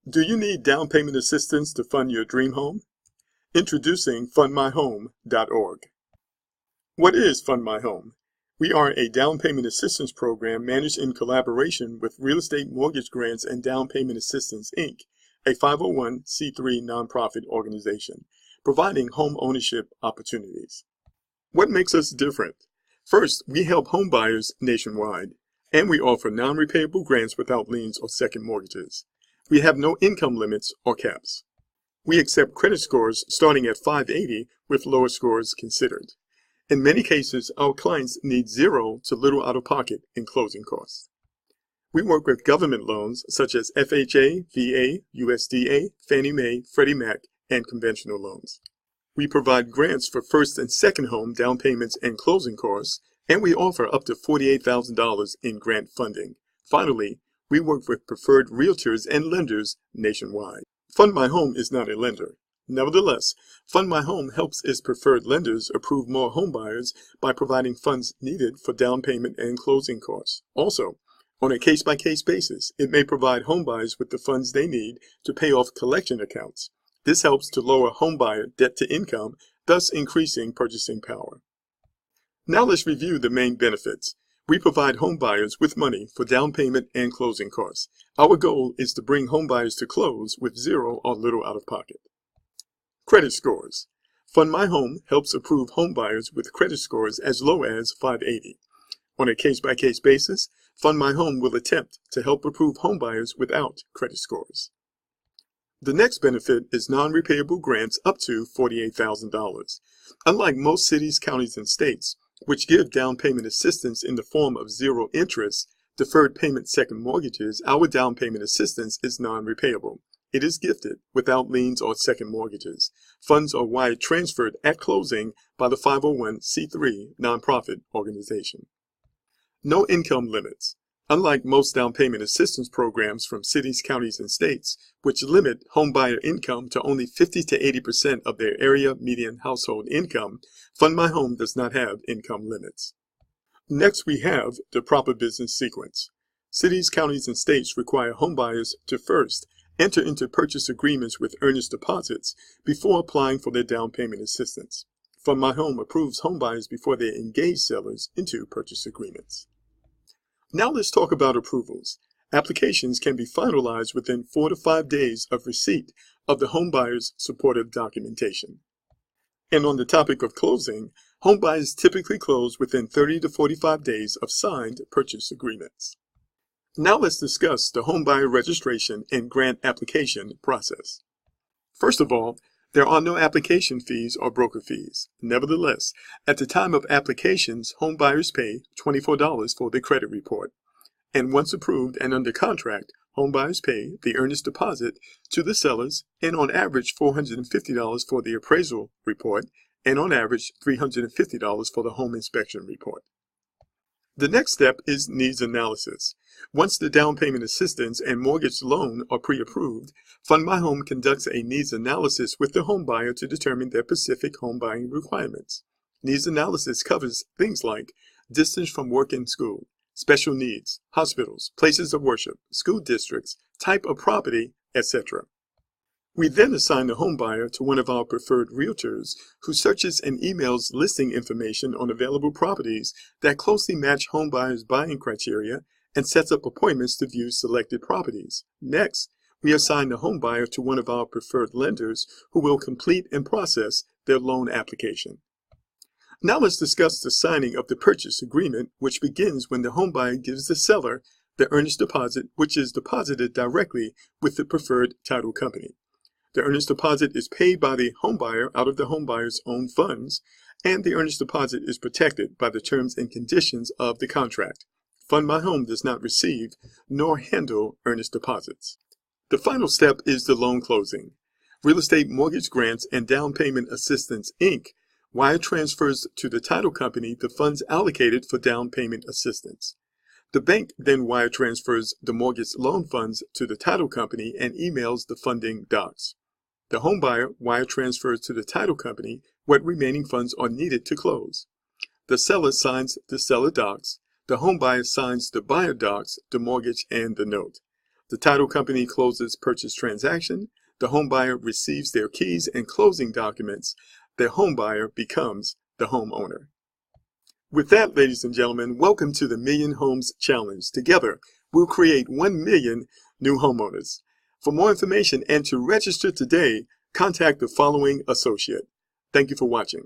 Do you need down payment assistance to fund your dream home? Introducing fundmyhome.org. What is Fund My Home? We are a down payment assistance program managed in collaboration with Real Estate Mortgage Grants and Down Payment Assistance, Inc., a 501c3 nonprofit organization, providing home ownership opportunities. What makes us different? First, we help home buyers nationwide, and we offer non-repayable grants without liens or second mortgages. We have no income limits or caps. We accept credit scores starting at 580 with lower scores considered. In many cases, our clients need zero to little out-of-pocket in closing costs. We work with government loans such as FHA, VA, USDA, Fannie Mae, Freddie Mac, and conventional loans. We provide grants for first and second home down payments and closing costs, and we offer up to $48,000 in grant funding. Finally, we work with preferred realtors and lenders nationwide. Fund My Home is not a lender. Nevertheless, Fund My Home helps its preferred lenders approve more home buyers by providing funds needed for down payment and closing costs. Also, on a case-by-case basis, it may provide home buyers with the funds they need to pay off collection accounts. This helps to lower home buyer debt to income, thus increasing purchasing power. Now let's review the main benefits. We provide home buyers with money for down payment and closing costs. Our goal is to bring home buyers to close with zero or little out of pocket. Credit scores. Fund My Home helps approve home buyers with credit scores as low as 580. On a case-by-case basis, Fund My Home will attempt to help approve home buyers without credit scores. The next benefit is non-repayable grants up to $48,000. Unlike most cities, counties, and states, which give down payment assistance in the form of zero interest, deferred payment second mortgages, our down payment assistance is non-repayable. It is gifted without liens or second mortgages. Funds are wire transferred at closing by the 501c3 nonprofit organization. No income limits. Unlike most down payment assistance programs from cities, counties, and states, which limit home buyer income to only 50 to 80% of their area median household income, Fund My Home does not have income limits. Next, we have the proper business sequence. Cities, counties, and states require home buyers to first enter into purchase agreements with earnest deposits before applying for their down payment assistance. Fund My Home approves home buyers before they engage sellers into purchase agreements. Now let's talk about approvals. Applications can be finalized within 4 to 5 days of receipt of the home buyer's supportive documentation. And on the topic of closing, home buyers typically close within 30 to 45 days of signed purchase agreements. Now let's discuss the home buyer registration and grant application process. First of all, there are no application fees or broker fees. Nevertheless, at the time of applications, home buyers pay $24 for the credit report. And once approved and under contract, home buyers pay the earnest deposit to the sellers and on average $450 for the appraisal report and on average $350 for the home inspection report. The next step is needs analysis. Once the down payment assistance and mortgage loan are pre-approved, Fund My Home conducts a needs analysis with the home buyer to determine their specific home buying requirements. Needs analysis covers things like distance from work and school, special needs, hospitals, places of worship, school districts, type of property, etc. We then assign the home buyer to one of our preferred realtors who searches and emails listing information on available properties that closely match home buyers' buying criteria and sets up appointments to view selected properties. Next, we assign the home buyer to one of our preferred lenders who will complete and process their loan application. Now let's discuss the signing of the purchase agreement, which begins when the home buyer gives the seller the earnest deposit, which is deposited directly with the preferred title company. The earnest deposit is paid by the home buyer out of the home buyer's own funds, and the earnest deposit is protected by the terms and conditions of the contract. Fund My Home does not receive nor handle earnest deposits. The final step is the loan closing. Real Estate Mortgage Grants and Down Payment Assistance, Inc. wire transfers to the title company the funds allocated for down payment assistance. The bank then wire transfers the mortgage loan funds to the title company and emails the funding docs. The home buyer wire transfers to the title company what remaining funds are needed to close. The seller signs the seller docs. The home buyer signs the buyer docs, the mortgage, and the note. The title company closes purchase transaction. The home buyer receives their keys and closing documents. The home buyer becomes the homeowner. With that, ladies and gentlemen, welcome to the Million Homes Challenge. Together, we'll create 1 million new homeowners. For more information and to register today, contact the following associate. Thank you for watching.